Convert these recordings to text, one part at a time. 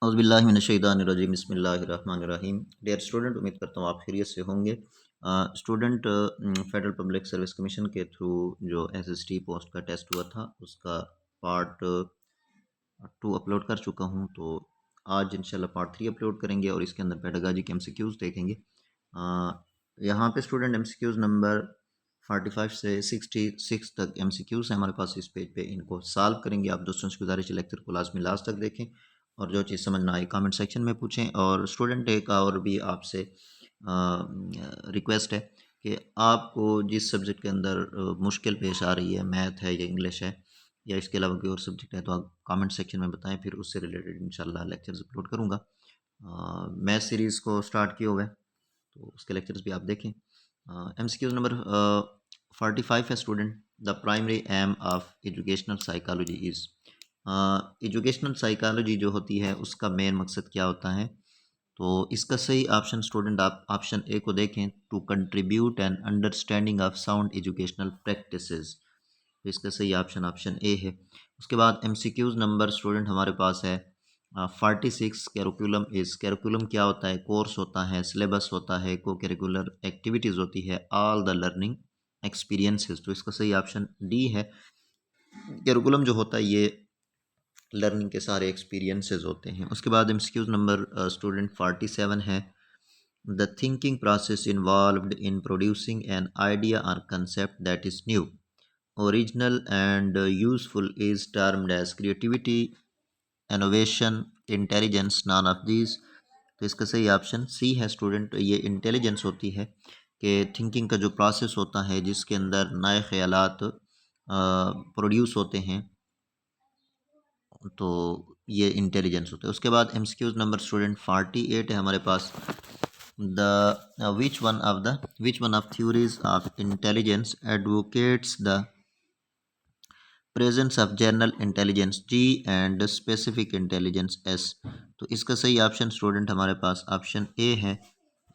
औज़ुबिल्लाहि बिस्मिल्लाहिर्रहमानिर्रहीम। Dear student, उम्मीद करता हूँ आप खैरियत से होंगे। Student, federal public service commission के थ्रू जो एसएसटी पोस्ट का टेस्ट हुआ था उसका पार्ट 2 अपलोड कर चुका हूँ। तो आज इंशाल्लाह पार्ट 3 अपलोड करेंगे और इसके अंदर पेडागॉजी के एमसीक्यूज़ देखेंगे। यहाँ पे स्टूडेंट एमसीक्यूज़ नंबर 45 से 66 तक एमसीक्यूज़ हैं हमारे पास इस पेज पे, इनको सॉल्व करेंगे। आप दोस्तों से गुजारिश है लेक्चर को लाजमी लास्ट तक देखें और जो चीज़ समझ ना आए कमेंट सेक्शन में पूछें। और स्टूडेंट एक और भी आपसे रिक्वेस्ट है कि आपको जिस सब्जेक्ट के अंदर मुश्किल पेश आ रही है, मैथ है या इंग्लिश है या इसके अलावा कोई और सब्जेक्ट है, तो आप कमेंट सेक्शन में बताएं, फिर उससे रिलेटेड इंशाल्लाह लेक्चर्स अपलोड करूँगा। मैथ सीरीज़ को स्टार्ट किए हुए, तो उसके लेक्चर्स भी आप देखें। एमसीक्यूज नंबर 45 है student. The primary aim of educational psychology is, educational psychology जो होती है उसका मेन मकसद क्या होता है। तो इसका सही ऑप्शन स्टूडेंट आप ऑप्शन ए को देखें, to contribute an understanding of sound educational practices. तो इसका सही ऑप्शन ऑप्शन ए है। उसके बाद एमसीक्यूज नंबर स्टूडेंट हमारे पास है 46। कैरिकुलम इज़, कैरिकुलम क्या होता है? कोर्स होता है, सिलेबस होता है, को करिकुलर एक्टिविटीज़ होती है, ऑल द लर्निंग एक्सपीरियंसेस। तो इसका सही ऑप्शन डी है। कैरिकुलम जो होता है ये लर्निंग के सारे एक्सपीरियंसेस होते हैं। उसके बाद एमसीक्यूज नंबर स्टूडेंट 47 है, the thinking process involved in producing an idea और concept that is new, original and useful is termed as creativity, innovation, intelligence, none of these. तो इसका सही ऑप्शन सी है स्टूडेंट। ये इंटेलिजेंस होती है कि थिंकिंग का जो प्रोसेस होता है जिसके अंदर नए ख्यालात प्रोड्यूस होते हैं, तो ये इंटेलिजेंस होता है। उसके बाद एमसीक्यूज नंबर स्टूडेंट 48 है हमारे पास, the which one of theories of intelligence advocates the presence of general intelligence G and specific intelligence S. तो इसका सही ऑप्शन स्टूडेंट हमारे पास ऑप्शन ए है।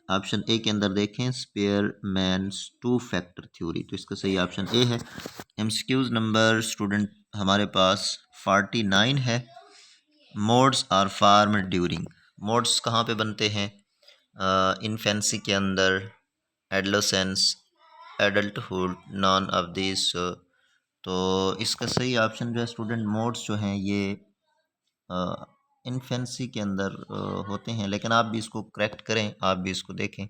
ऑप्शन ए के अंदर देखें, स्पेयरमैन्स टू फैक्टर थ्योरी। तो इसका सही ऑप्शन ए है। एमसीक्यूज नंबर स्टूडेंट हमारे पास 49 है, modes are form during. Modes कहाँ पे बनते हैं? इन्फेंसी के अंदर, adolescence, adulthood, none of this. तो इसका सही ऑप्शन जो है स्टूडेंट, मोड्स जो हैं ये इन्फेंसी के अंदर होते हैं, लेकिन आप भी इसको करेक्ट करें, आप भी इसको देखें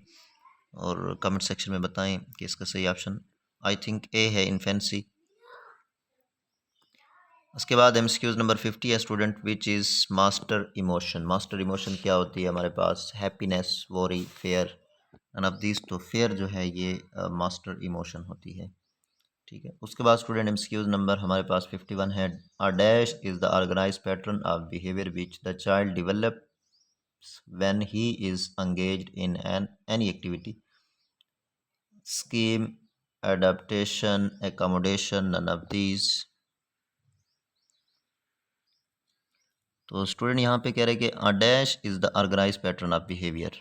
और कमेंट सेक्शन में बताएं कि इसका सही ऑप्शन आई थिंक ए है, इन्फेंसी। उसके बाद एमसीक्यूज नंबर 50 है student, which is master emotion. Master emotion क्या होती है हमारे पास? Happiness, worry, fear, and of this. तो फेयर जो है ये मास्टर इमोशन होती है, ठीक है। उसके बाद स्टूडेंट एमसीक्यूज नंबर हमारे पास 51 है, a dash is the organize pattern of behaviour which the child develops when he is engaged in any activity, scheme, adaptation, accommodation, none of these। तो स्टूडेंट यहाँ पे कह रहे हैं कि a dash is the organize pattern of behaviour,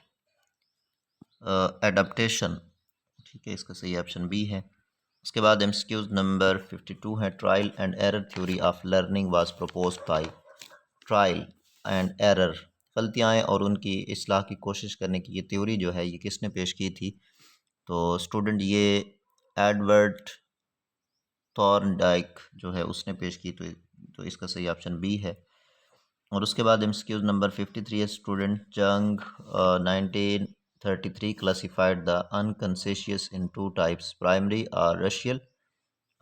adaptation, ठीक है, इसका सही ऑप्शन बी है। उसके बाद एमसीक्यूज नंबर 52 है, trial and error theory of learning was proposed by. Trial and error, गलतियाँ और उनकी इस्लाह की कोशिश करने की ये थ्योरी जो है ये किसने पेश की थी? तो स्टूडेंट ये एडवर्ड थॉर्नडाइक जो है उसने पेश की। तो इसका सही ऑप्शन बी है। और उसके बाद एमसीक्यूज नंबर 53 है student, Jung 1933 classified the unconscious into types, primary और racial,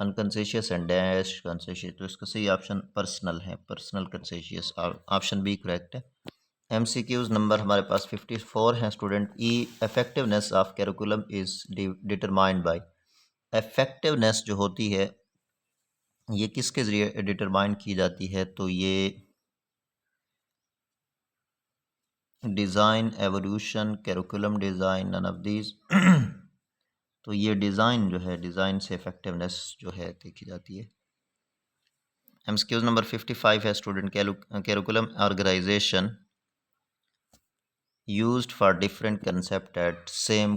unconscious and dash conscious. तो इसका सही ऑप्शन पर्सनल है, personal conscious, option B correct है। एमसीक्यूज नंबर हमारे पास 54 हैं स्टूडेंट, ई effectiveness of curriculum is determined by. Effectiveness जो होती है ये किसके ज़रिए डिटरमाइन की जाती है? तो ये design, evaluation, curriculum design, none of these. तो ये डिज़ाइन जो है, डिज़ाइन से इफेक्टिवनेस जो है देखी जाती है। एमसीक्यूज नंबर 55 है student, curriculum organization used for different concept at same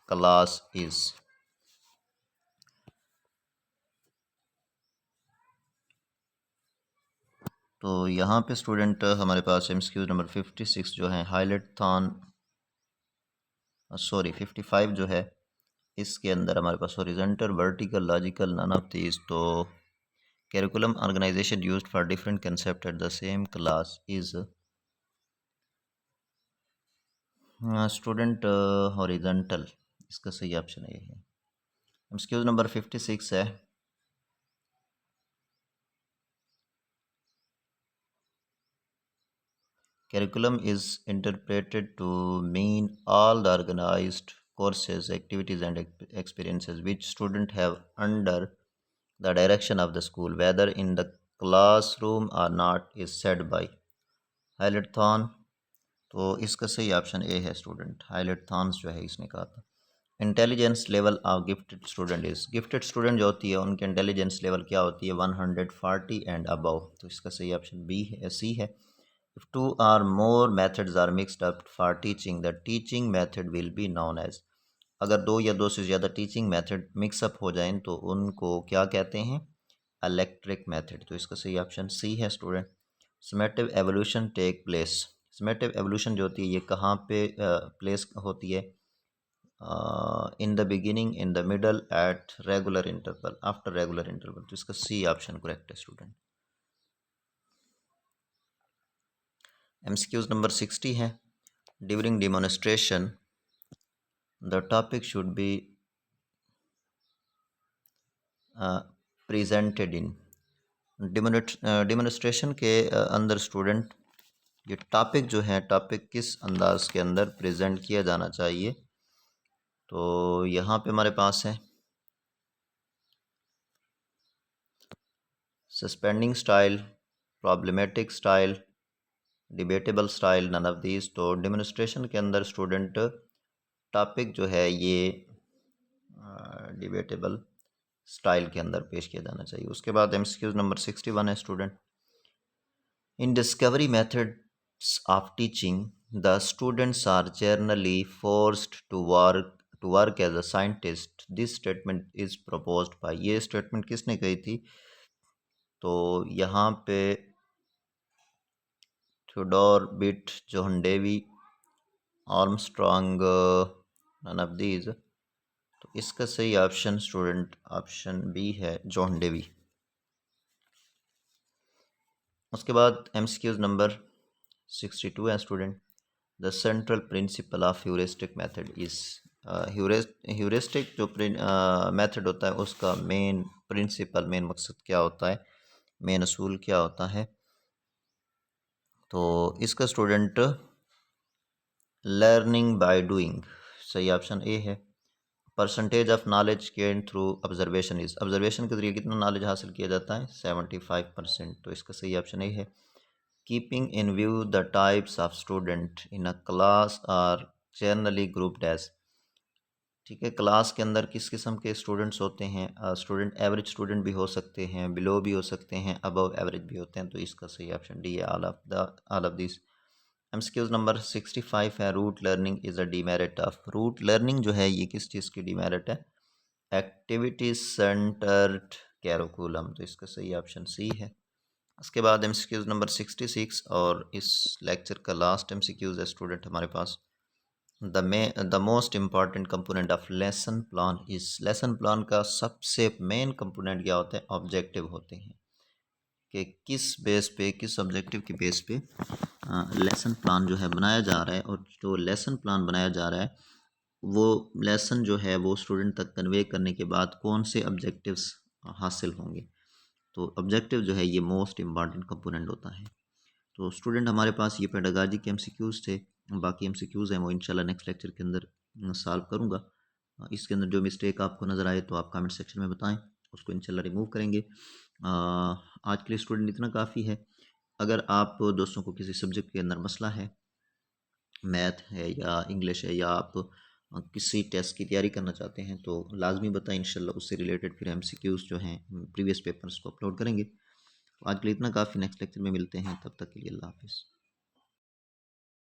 class is. तो यहाँ पे स्टूडेंट हमारे पास MCQ नंबर 56 जो है हाईलाइट-थॉन, सॉरी 55 जो है, इसके अंदर हमारे पास horizontal, vertical, logical, none of these. तो curriculum organization used for different concept at the same class is student horizontal, इसका सही ऑप्शन ये है। MCQ नंबर 56 है, curriculum is interpreted to mean all the organized courses, activities and experiences which students have under the direction of the school, whether in the classroom or not, is said by हाईलाइट-थॉन। तो इसका सही option A है student, highlight-thrones जो है इसने कहा था। Intelligence level of gifted student is, gifted student जो होती है उनकी इंटेलिजेंस लेवल क्या होती है, 140 एंड अबव। तो इसका सही ऑप्शन बी है, सी है। If two or more methods are mixed up for teaching, the teaching method will be known as, अगर दो या दो से ज़्यादा टीचिंग मेथड मिक्सअप हो जाएं तो उनको क्या कहते हैं, इलेक्ट्रिक मेथड। तो इसका सही ऑप्शन सी है student. Summative evaluation take place, summative evaluation जो होती है ये कहाँ पे प्लेस होती है, in the beginning, in the middle, at regular interval, after regular interval. तो इसका सी ऑप्शन करेक्ट है स्टूडेंट। MCQs नंबर 60 है, during demonstration the topic should be presented in, demonstration के अंदर स्टूडेंट ये टॉपिक जो है, टॉपिक किस अंदाज के अंदर प्रेजेंट किया जाना चाहिए। तो यहाँ पे हमारे पास है suspending style, problematic style, debatable style, none of these. तो डेमोन्स्ट्रेशन के अंदर स्टूडेंट टॉपिक जो है ये डिबेटेबल स्टाइल के अंदर पेश किया जाना चाहिए। उसके बाद MCQ नंबर 61 है student, in discovery methods of teaching the students are generally forced to work as a scientist, this statement is proposed by, ये स्टेटमेंट किसने कही थी। तो यहाँ पे Theodore Bit, John Dewey, Armstrong, none of these. तो इसका सही ऑप्शन स्टूडेंट ऑप्शन बी है, जॉन डेवी। उसके बाद MCQ नंबर 62 है student, the central principle of heuristic method is, heuristic जो मेथड होता है उसका मेन प्रिंसिपल, मेन मकसद क्या होता है, मेन असूल क्या होता है। तो इसका स्टूडेंट लर्निंग बाय डूइंग, सही ऑप्शन ए है। Percentage of knowledge gain through observation is, observation के जरिए कितना नॉलेज हासिल किया जाता है, 75%। तो इसका सही ऑप्शन ए है। Keeping in view the types of student in a class are generally grouped as, ठीक है, क्लास के अंदर किस किस्म के स्टूडेंट्स होते हैं, स्टूडेंट एवरेज स्टूडेंट भी हो सकते हैं, बिलो भी हो सकते हैं, अबव एवरेज भी होते हैं। तो इसका सही ऑप्शन डी है, all of this. MCQ number 65 है, rote learning is a demerit of, rote learning जो है ये किस चीज़ की डीमेरिट है, एक्टिविटी सेंटर्ड कैरिकुलम। तो इसका सही ऑप्शन सी है। उसके बाद MCQ नंबर 66 और इस लेक्चर का लास्ट MCQ है स्टूडेंट हमारे पास, the most important component of lesson plan is, lesson plan का सबसे मेन कंपोनेंट क्या होता है, ऑब्जेक्टिव होते हैं, कि किस बेस पे, किस ऑब्जेक्टिव के बेस पे लेसन प्लान जो है बनाया जा रहा है, और जो लेसन प्लान बनाया जा रहा है वो लेसन जो है वो स्टूडेंट तक कन्वे करने के बाद कौन से ऑब्जेक्टिव्स हासिल होंगे। तो ऑब्जेक्टिव जो है ये मोस्ट इम्पॉर्टेंट कंपोनेंट होता है। तो स्टूडेंट हमारे पास ये पेडागाजी के MCQs थे, बाकी MCQs हैं वो इंशाल्लाह नेक्स्ट लेक्चर के अंदर सॉल्व करूँगा। इसके अंदर जो मिस्टेक आपको नज़र आए तो आप कमेंट सेक्शन में बताएं, उसको इंशाल्लाह रिमूव करेंगे। आज के लिए स्टूडेंट इतना काफ़ी है। अगर आप दोस्तों को किसी सब्जेक्ट के अंदर मसला है, मैथ है या इंग्लिश है, या आप किसी टेस्ट की तैयारी करना चाहते हैं तो लाजमी बताएं, इंशाल्लाह उससे रिलेटेड फिर MCQs जो हैं प्रीवियस पेपर्स को अपलोड करेंगे। आज के लिए इतना काफ़ी, नेक्स्ट लेक्चर में मिलते हैं, तब तक के लिए अल्लाह हाफिज़।